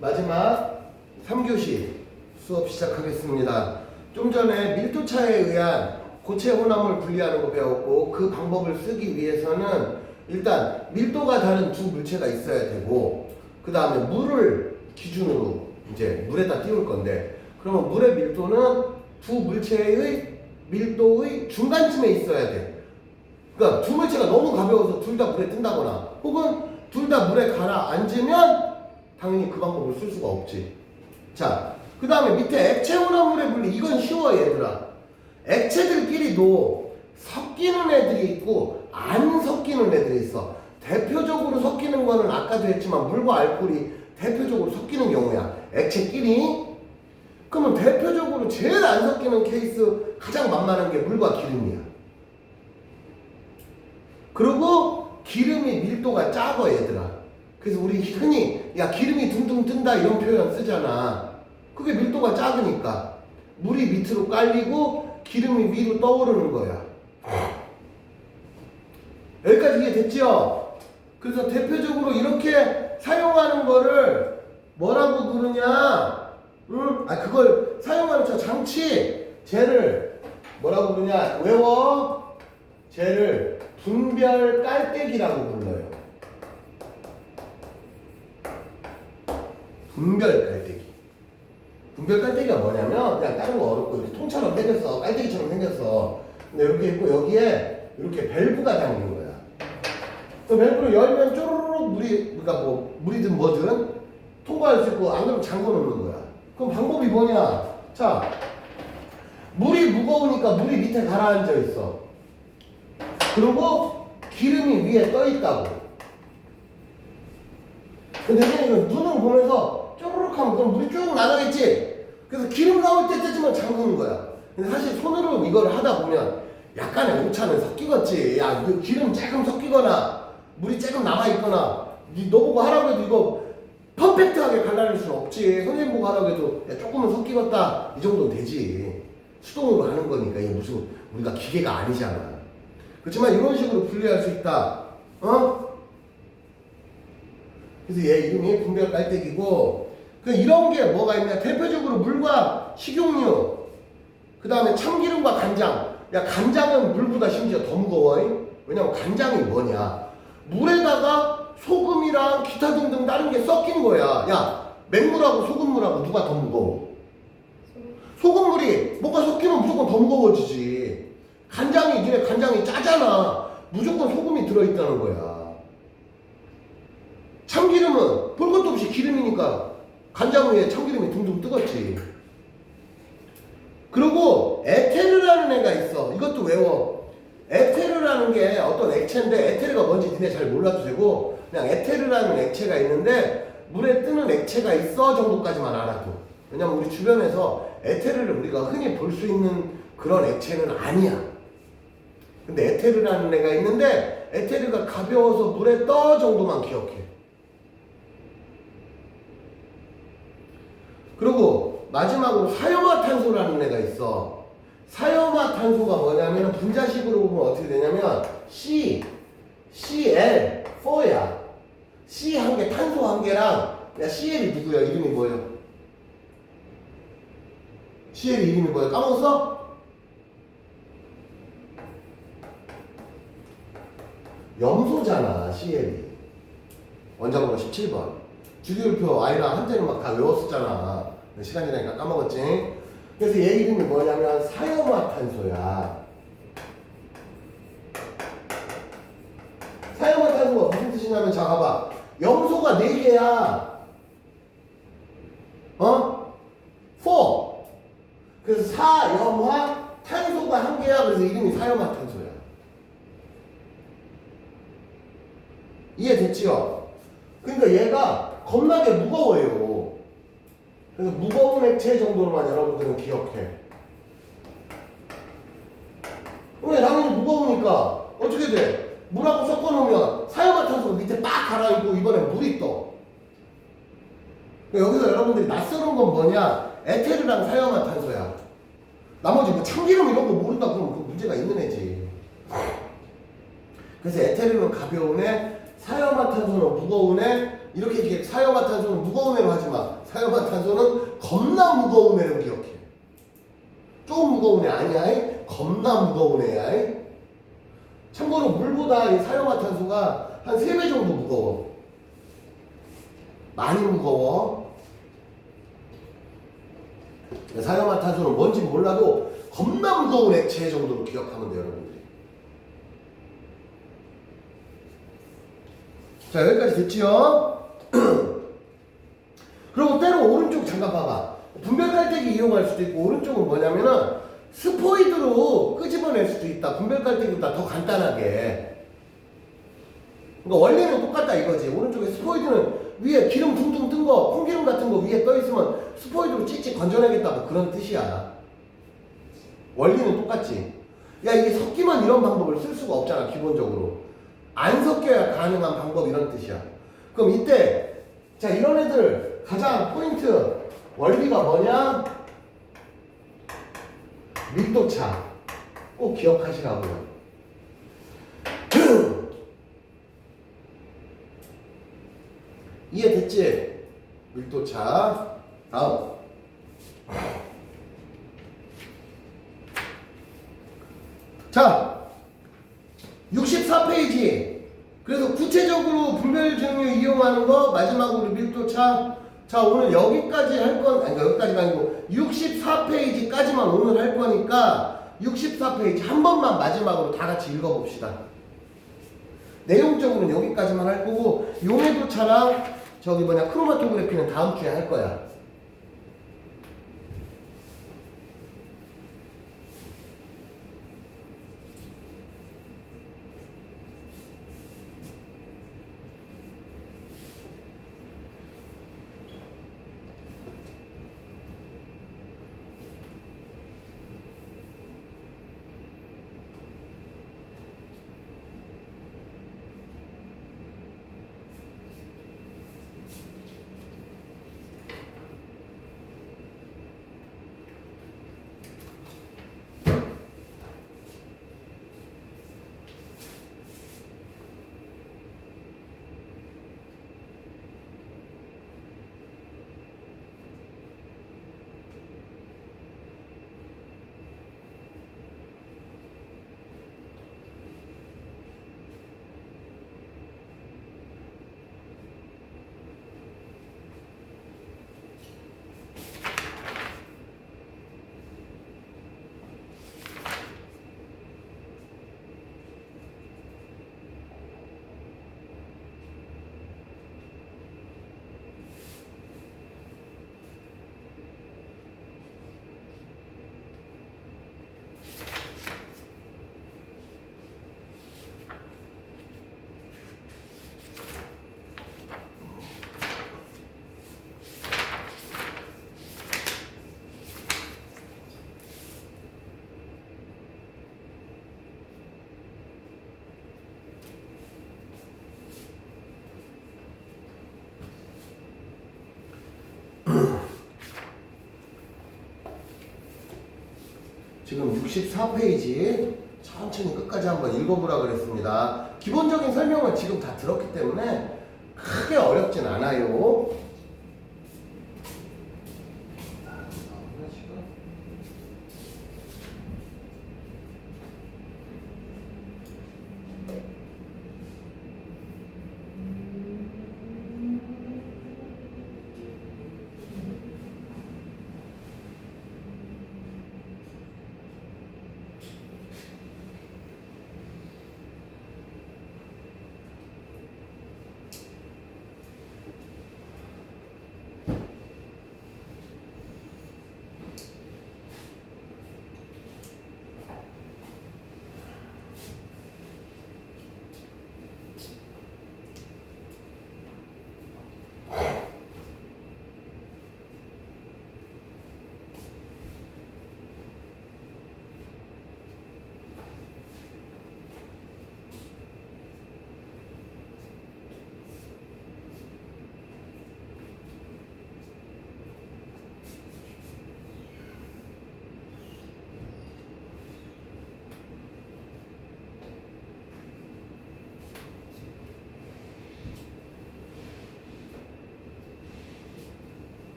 마지막 3교시 수업 시작하겠습니다. 좀 전에 밀도차에 의한 고체 혼합물 분리하는 거 배웠고, 그 방법을 쓰기 위해서는 일단 밀도가 다른 두 물체가 있어야 되고, 그 다음에 물을 기준으로 이제 물에다 띄울 건데, 그러면 물의 밀도는 두 물체의 밀도의 중간쯤에 있어야 돼. 그러니까 두 물체가 너무 가벼워서 둘 다 물에 뜬다거나, 혹은 둘 다 물에 가라앉으면 당연히 그 방법을 쓸 수가 없지. 자, 그 다음에 밑에 액체 혼합물의 분리. 이건 쉬워 얘들아. 액체들끼리도 섞이는 애들이 있고 안 섞이는 애들이 있어. 대표적으로 섞이는 거는 아까도 했지만 물과 알코올이 대표적으로 섞이는 경우야, 액체끼리. 그러면 대표적으로 제일 안 섞이는 케이스, 가장 만만한 게 물과 기름이야. 그리고 기름이 밀도가 작아 얘들아. 그래서 우리 흔히 야 기름이 둥둥 뜬다 이런 표현 쓰잖아. 그게 밀도가 작으니까 물이 밑으로 깔리고 기름이 위로 떠오르는 거야. 여기까지 이해됐죠? 그래서 대표적으로 이렇게 사용하는 거를 뭐라고 부르냐? 그걸 사용하는 저 장치, 쟤를 뭐라고 부르냐? 외워. 쟤를 분별 깔때기라고 불러요. 분별 깔때기. 분별 깔때기가 뭐냐면 그냥 다른 거 어렵고 이렇게 통처럼 생겼어. 깔때기처럼 생겼어. 근데 이렇게 있고 여기에 이렇게 밸브가 담긴 거야. 그 밸브를 열면 쪼르륵 물이, 그러니까 뭐 물이든 뭐든 통과할 수 있고, 안 그러면 잠궈 놓는 거야. 그럼 방법이 뭐냐? 자, 물이 무거우니까 물이 밑에 가라앉아 있어. 그리고 기름이 위에 떠 있다고. 근데 대신에 이거 눈을 보면서 쪼르륵 하면 그럼 물이 쭉 나가겠지? 그래서 기름 나올 때쯤은 잠그는 거야. 근데 사실 손으로 이걸 하다 보면 약간의 오차는 섞이겠지. 야, 그 기름 조금 섞이거나 물이 조금 남아있거나, 너보고 하라고 해도 이거 퍼펙트하게 갈라낼 수는 없지. 선생님 보고 하라고 해도 야, 조금은 섞이겠다 이 정도는 되지. 수동으로 하는 거니까. 이게 무슨 우리가 기계가 아니잖아. 그렇지만 이런 식으로 분리할 수 있다. 그래서 얘 이름이 분별 깔때기고, 이런 게 뭐가 있냐? 대표적으로 물과 식용유, 그 다음에 참기름과 간장. 야, 간장은 물보다 심지어 더 무거워. 왜냐면 간장이 뭐냐? 물에다가 소금이랑 기타 등등 다른 게 섞인 거야. 야, 맹물하고 소금물하고 누가 더 무거워? 소금물이 뭐가 섞이면 무조건 더 무거워지지. 니네 간장이 짜잖아. 무조건 소금이 들어있다는 거야. 참기름은 볼 것도 없이 기름이니까 간장 위에 참기름이 둥둥 뜨겁지. 그리고 에테르라는 애가 있어. 이것도 외워. 에테르라는 게 어떤 액체인데, 에테르가 뭔지 니네 잘 몰라도 되고, 그냥 에테르라는 액체가 있는데 물에 뜨는 액체가 있어 정도까지만 알아도. 왜냐면 우리 주변에서 에테르를 우리가 흔히 볼 수 있는 그런 액체는 아니야. 근데 에테르라는 애가 있는데 에테르가 가벼워서 물에 떠 정도만 기억해. 그리고 마지막으로 사염화탄소라는 애가 있어. 사염화탄소가 뭐냐면 분자식으로 보면 어떻게 되냐면 Cl, 4야. C 한 개, 탄소 한 개랑, 야, Cl이 누구야? 이름이 뭐예요? Cl 이름이 뭐야? 까먹었어? 염소잖아, Cl이. 원자번호 17번. 주기율표 아이랑 한때는 막 다 외웠었잖아. 시간이 지나니까 까먹었지? 그래서 얘 이름이 뭐냐면 사염화탄소야. 사염화탄소가 무슨 뜻이냐면, 자, 봐봐. 염소가 4개야. 4. 그래서 사염화, 탄소가 1개야. 그래서 이름이 사염화탄소야. 이해됐지요? 그러니까 얘가 겁나게 무거워요. 그래서 무거운 액체 정도로만 여러분들은 기억해. 왜? 당연히 무거우니까 어떻게 돼? 물하고 섞어놓으면 사염화탄소가 밑에 빡 가라앉고 이번에 물이 떠. 여기서 여러분들이 낯설은 건 뭐냐? 에테르랑 사염화탄소야. 나머지 뭐 참기름 이런 거 모른다 그러면 그 문제가 있는 애지. 그래서 에테르는 가벼운 애, 사염화탄소는 무거운 애, 이렇게 이게 사형화탄소는 무거운 애로 하지 마. 사형화탄소는 겁나 무거운 애로 기억해. 좀 무거운 애 아니야. 겁나 무거운 애야. 참고로 물보다 이 사형화탄소가 한 3배 정도 무거워. 많이 무거워. 사형화탄소는 뭔지 몰라도 겁나 무거운 액체 정도로 기억하면 돼요, 여러분들이. 자, 여기까지 됐지요? 그리고 때로 오른쪽 잠깐 봐봐. 분별 깔때기 이용할 수도 있고, 오른쪽은 뭐냐면은 스포이드로 끄집어낼 수도 있다. 분별 깔때기보다 더 간단하게. 그러니까 원리는 똑같다 이거지. 오른쪽에 스포이드는 위에 기름 둥둥 뜬 거, 콩기름 같은 거 위에 떠 있으면 스포이드로 찍찍 건져내겠다 뭐 그런 뜻이야. 원리는 똑같지. 야, 이게 섞이면 이런 방법을 쓸 수가 없잖아, 기본적으로. 안 섞여야 가능한 방법 이런 뜻이야. 그럼 이때 자, 이런 애들 가장 포인트 원리가 뭐냐? 밀도차 꼭 기억하시라고요. 이해됐지? 밀도차. 다음. 자, 64페이지. 그래서 구체적으로 분별 증류 이용하는 거, 마지막으로 밀도차. 자, 오늘 여기까지 할 건, 아니, 여기까지가 아니고 64페이지까지만 오늘 할 거니까 64페이지 한 번만 마지막으로 다 같이 읽어봅시다. 내용적으로는 여기까지만 할 거고, 용해도차랑 저기 뭐냐, 크로마토그래피는 다음 주에 할 거야. 지금 64페이지 천천히 끝까지 한번 읽어보라 그랬습니다. 기본적인 설명은 지금 다 들었기 때문에 크게 어렵진 않아요.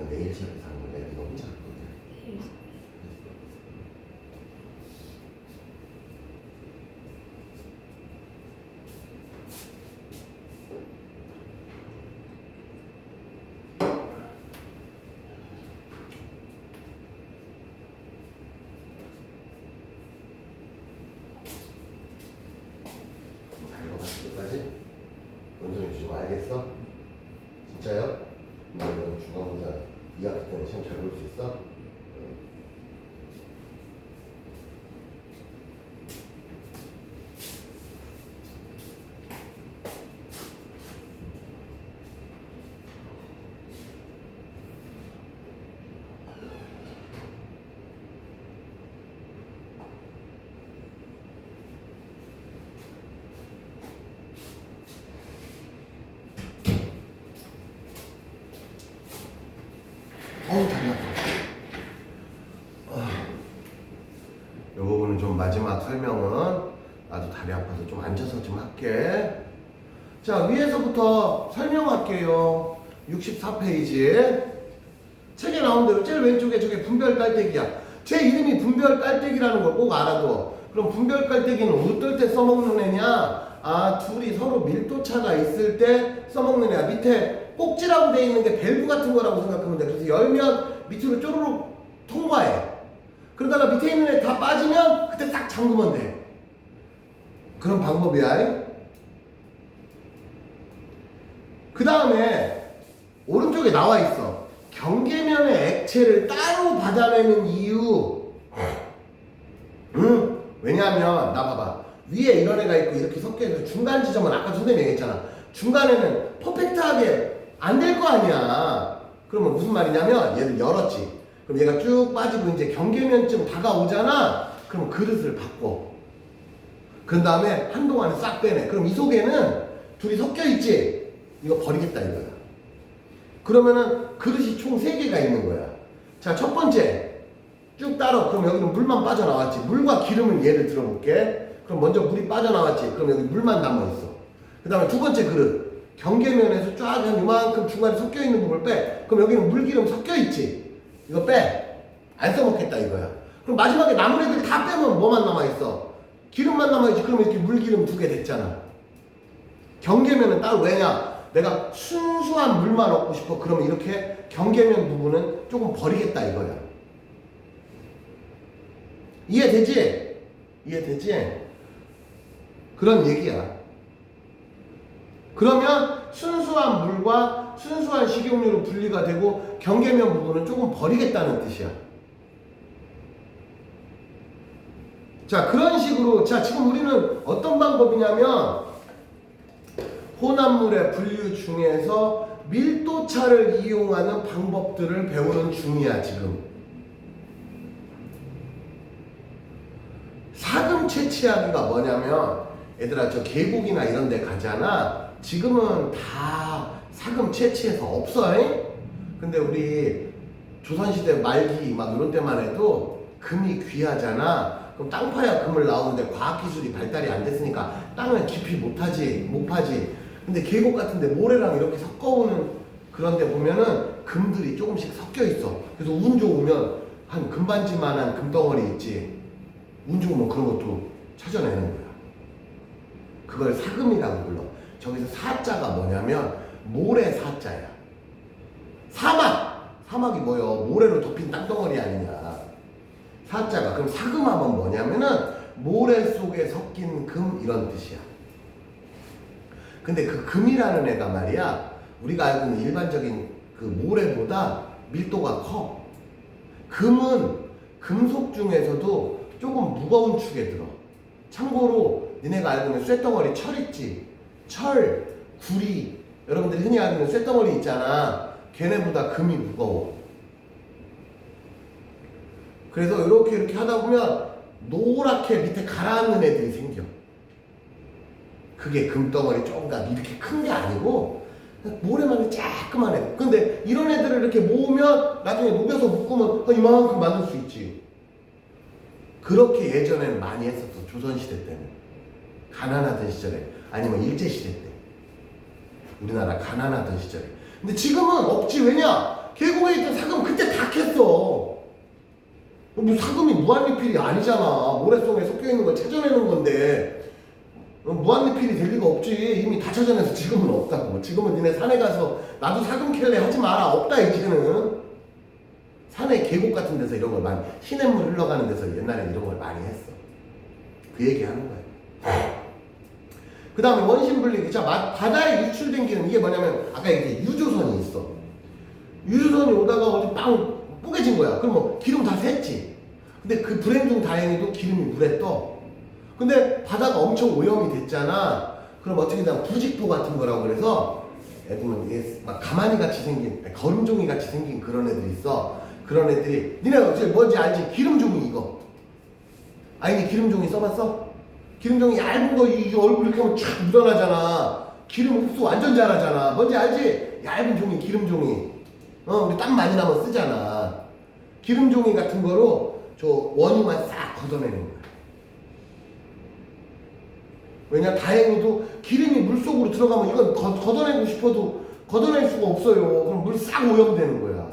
내일 시합에서 하는 건데 이거 혼자 할 건데. 여기까지 원정해 주시고 알겠어? 진짜요? 이거는 중간고사 2학기 때문에 시험 잘 볼 수 있어? 어우 다리 아파. 이 부분은 좀 마지막 설명은 나도 다리 아파서 좀 앉아서 좀 할게. 자, 위에서부터 설명할게요. 64페이지 책에 나온 대로 제일 왼쪽에 저게 분별 깔때기야. 제 이름이 분별 깔때기라는 걸 꼭 알아둬. 그럼 분별 깔때기는 어떨 때 써먹는 애냐? 아, 둘이 서로 밀도차가 있을 때 써먹는 애야. 밑에 꼭지라고 돼 있는 게 밸브 같은 거라고 생각하면 돼. 그래서 열면 밑으로 쪼르륵 통과해. 그러다가 밑에 있는 애 다 빠지면 그때 딱 잠그면 돼. 그런 방법이야. 그 다음에 오른쪽에 나와 있어. 경계면의 액체를 따로 받아내는 이유. 왜냐하면 나 봐봐. 위에 이런 애가 있고 이렇게 섞여있는 중간 지점은 아까 선생님이 얘기했잖아. 중간에는 퍼펙트하게 안 될 거 아니야. 그러면 무슨 말이냐면 얘를 열었지. 그럼 얘가 쭉 빠지고 이제 경계면쯤 다가오잖아. 그럼 그릇을 바꿔. 그 다음에 한동안에 싹 빼내. 그럼 이 속에는 둘이 섞여있지. 이거 버리겠다 이거야. 그러면은 그릇이 총 3개가 있는 거야. 자, 첫 번째 쭉 따라. 그럼 여기는 물만 빠져나왔지. 물과 기름을 예를 들어볼게. 그럼 먼저 물이 빠져나왔지. 그럼 여기 물만 남아있어. 그 다음에 두 번째 그릇. 경계면에서 쫙 한 이만큼 중간에 섞여있는 부분을 빼. 그럼 여기는 물기름 섞여있지. 이거 빼. 안 써먹겠다 이거야. 그럼 마지막에 남은 애들 다 빼면 뭐만 남아있어? 기름만 남아있지. 그러면 이렇게 물기름 2개 됐잖아. 경계면은 따로 왜냐? 내가 순수한 물만 얻고 싶어. 그러면 이렇게 경계면 부분은 조금 버리겠다 이거야. 이해되지? 이해되지? 그런 얘기야. 그러면 순수한 물과 순수한 식용유로 분리가 되고 경계면 부분은 조금 버리겠다는 뜻이야. 자, 그런 식으로. 자, 지금 우리는 어떤 방법이냐면 혼합물의 분류 중에서 밀도차를 이용하는 방법들을 배우는 중이야 지금. 사금 채취하기가 뭐냐면 얘들아 저 계곡이나 이런 데 가잖아. 지금은 다 사금 채취해서 없어. 근데 우리 조선시대 말기 막 이런 때만 해도 금이 귀하잖아. 그럼 땅 파야 금을 나오는데 과학기술이 발달이 안 됐으니까 땅을 깊이 못 파지. 근데 계곡 같은데 모래랑 이렇게 섞어오는 그런 데 보면은 금들이 조금씩 섞여 있어. 그래서 운 좋으면 한 금반지만한 금덩어리 있지. 운 좋으면 그런 것도 찾아내는 거야. 그걸 사금이라고 불러. 저기서 사자가 뭐냐면 모래 사자야. 사막이 뭐요? 모래로 덮인 땅덩어리 아니냐. 사자가. 그럼 사금하면 뭐냐면은 모래 속에 섞인 금 이런 뜻이야. 근데 그 금이라는 애가 말이야, 우리가 알고 있는 일반적인 그 모래보다 밀도가 커. 금은 금속 중에서도 조금 무거운 축에 들어. 참고로 니네가 알고 있는 쇳덩어리 철 있지? 철, 구리, 여러분들이 흔히 알고 있는 쇳덩어리 있잖아. 걔네보다 금이 무거워. 그래서 이렇게 하다 보면 노랗게 밑에 가라앉는 애들이 생겨. 그게 금덩어리 조금 이렇게 큰 게 아니고 모래만 조그만 애. 근데 이런 애들을 이렇게 모으면 나중에 녹여서 묶으면 이만큼 만들 수 있지. 그렇게 예전에는 많이 했었어. 조선시대 때는. 가난하던 시절에. 아니면 일제시대 때. 우리나라 가난하던 시절에. 근데 지금은 없지. 왜냐? 계곡에 있던 사금 그때 다 캤어. 뭐 사금이 무한리필이 아니잖아. 모래성에 섞여있는 걸 찾아내는 건데 무한리필이 될 리가 없지. 이미 다 찾아내서 지금은 없다고. 지금은 니네 산에 가서 나도 사금 캘래 하지 마라. 없다 이제는. 산에 계곡 같은 데서 이런 걸 많이, 시냇물 흘러가는 데서 옛날에 이런 걸 많이 했어. 그 얘기 하는 거야. 그 다음에 원심분리. 자, 바다에 유출된 기름, 이게 뭐냐면 아까 이게 유조선이 있어. 유조선이 오다가 어디 빵 뽀개진 거야. 그럼 뭐 기름 다 샜지. 근데 그 불행 중 다행히도 기름이 물에 떠. 근데 바다가 엄청 오염이 됐잖아. 그럼 어떻게 되면 부직포 같은 거라고 그래서 애들은 이게 막 가마니 같이 생긴, 거름종이 같이 생긴 그런 애들이 있어. 그런 애들이, 니네가 뭔지 알지? 기름종이 이거. 아니 기름종이 써봤어? 기름종이 얇은 거 이 얼굴 이렇게 하면 쫙 묻어나잖아. 기름 흡수 완전 잘하잖아. 뭔지 알지? 얇은 종이, 기름종이. 우리 땀 많이 나면 쓰잖아. 기름종이 같은 거로 저 원유만 싹 걷어내는 거야. 왜냐? 다행히도 기름이 물속으로 들어가면 이건 걷어내고 싶어도 걷어낼 수가 없어요. 그럼 물 싹 오염되는 거야.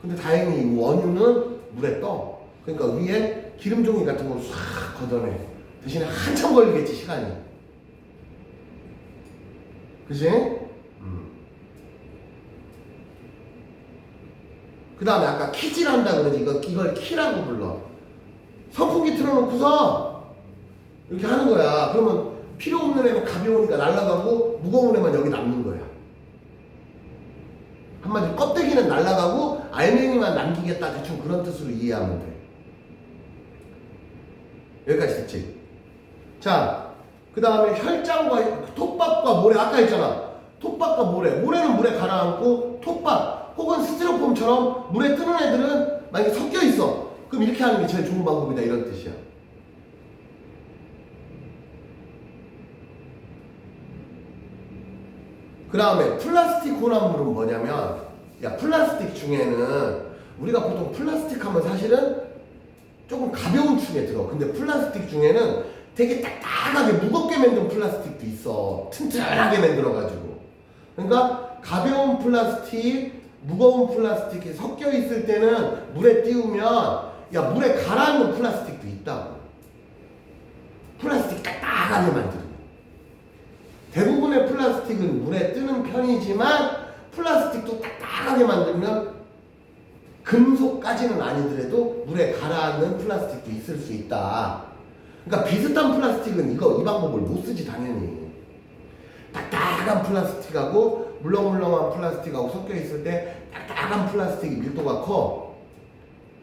근데 다행히 이 원유는 물에 떠. 그러니까 위에 기름종이 같은 걸 싹 걷어내. 대신에 한참 걸리겠지, 시간이. 그치? 그 다음에 아까 키질한다 그러지. 이걸 키라고 불러. 선풍기 틀어놓고서 이렇게 하는 거야. 그러면 필요 없는 애는 가벼우니까 날아가고 무거운 애만 여기 남는 거야. 한마디로 껍데기는 날아가고 알맹이만 남기겠다. 대충 그런 뜻으로 이해하면 돼. 여기까지 됐지? 자, 그 다음에 혈장과 톱밥과 모래. 아까 했잖아. 톱밥과 모래. 모래는 물에 가라앉고 톱밥 혹은 스티로폼처럼 물에 뜨는 애들은 만약에 섞여 있어. 그럼 이렇게 하는 게 제일 좋은 방법이다. 이런 뜻이야. 그 다음에 플라스틱 혼합물은 뭐냐면, 야, 플라스틱 중에는 우리가 보통 플라스틱 하면 사실은 조금 가벼운 축에 들어. 근데 플라스틱 중에는 되게 딱딱하게 무겁게 만든 플라스틱도 있어. 튼튼하게 만들어가지고. 그러니까 가벼운 플라스틱, 무거운 플라스틱이 섞여 있을 때는 물에 띄우면, 야, 물에 가라앉는 플라스틱도 있다고. 플라스틱 딱딱하게 만들고. 대부분의 플라스틱은 물에 뜨는 편이지만 플라스틱도 딱딱하게 만들면 금속까지는 아니더라도 물에 가라앉는 플라스틱도 있을 수 있다. 그러니까 비슷한 플라스틱은 이 방법을 못 쓰지 당연히. 딱딱한 플라스틱하고 물렁물렁한 플라스틱하고 섞여 있을 때 딱딱한 플라스틱이 밀도가 커.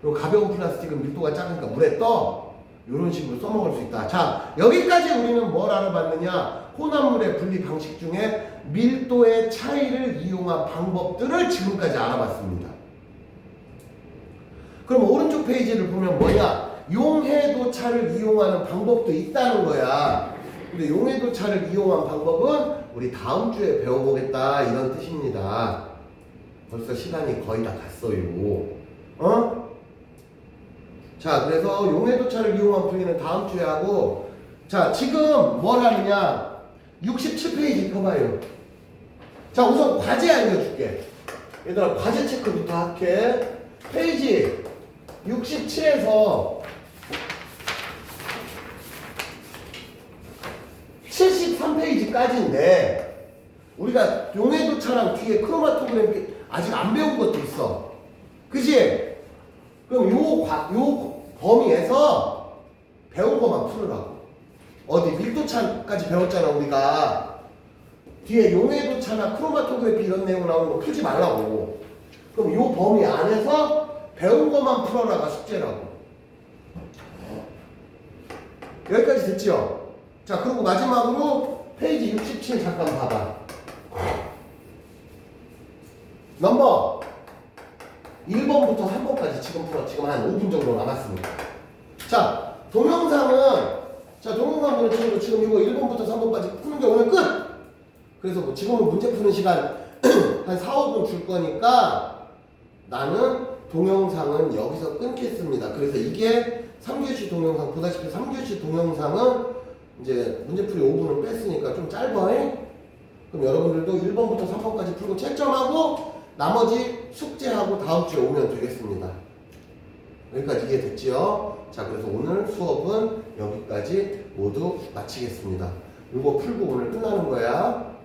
그리고 가벼운 플라스틱은 밀도가 작으니까 물에 떠. 이런 식으로 써먹을 수 있다. 자, 여기까지 우리는 뭘 알아봤느냐? 혼합물의 분리 방식 중에 밀도의 차이를 이용한 방법들을 지금까지 알아봤습니다. 그럼 오른쪽 페이지를 보면 뭐냐? 용해도차를 이용하는 방법도 있다는 거야. 근데 용해도차를 이용한 방법은 우리 다음 주에 배워보겠다 이런 뜻입니다. 벌써 시간이 거의 다 갔어요. 자, 그래서 용해도차를 이용한 풀이는 다음 주에 하고, 자, 지금 뭘 하느냐? 67페이지 펴봐요. 자, 우선 과제 알려줄게. 얘들아, 과제 체크부터 할게. 페이지 67에서 73페이지까지인데 우리가 용해도차랑 뒤에 크로마토그램 아직 안 배운 것도 있어. 그치? 그럼 요 범위에서 배운 것만 풀으라고. 어디 밀도차까지 배웠잖아 우리가. 뒤에 용해도차나 크로마토그래피 이런 내용 나오는 거 풀지 말라고. 그럼 요 범위 안에서 배운 것만 풀어라가 숙제라고. 여기까지 됐죠? 자, 그리고 마지막으로 페이지 67 잠깐 봐봐. 넘버 1번부터 3번까지 지금 풀어. 지금 한 5분 정도 남았습니다. 자, 동영상은 지금 이거 1번부터 3번까지 푸는 게 오늘 끝! 그래서 뭐 지금은 문제 푸는 시간 한 4, 5분 줄 거니까 나는 동영상은 여기서 끊겠습니다. 그래서 이게 3교시 동영상, 보다시피 3교시 동영상은 이제 문제풀이 5분을 뺐으니까 좀 짧아. 그럼 여러분들도 1번부터 3번까지 풀고 채점하고 나머지 숙제하고 다음 주에 오면 되겠습니다. 여기까지 이해됐지요? 자, 그래서 오늘 수업은 여기까지 모두 마치겠습니다. 이거 풀고 오늘 끝나는 거야.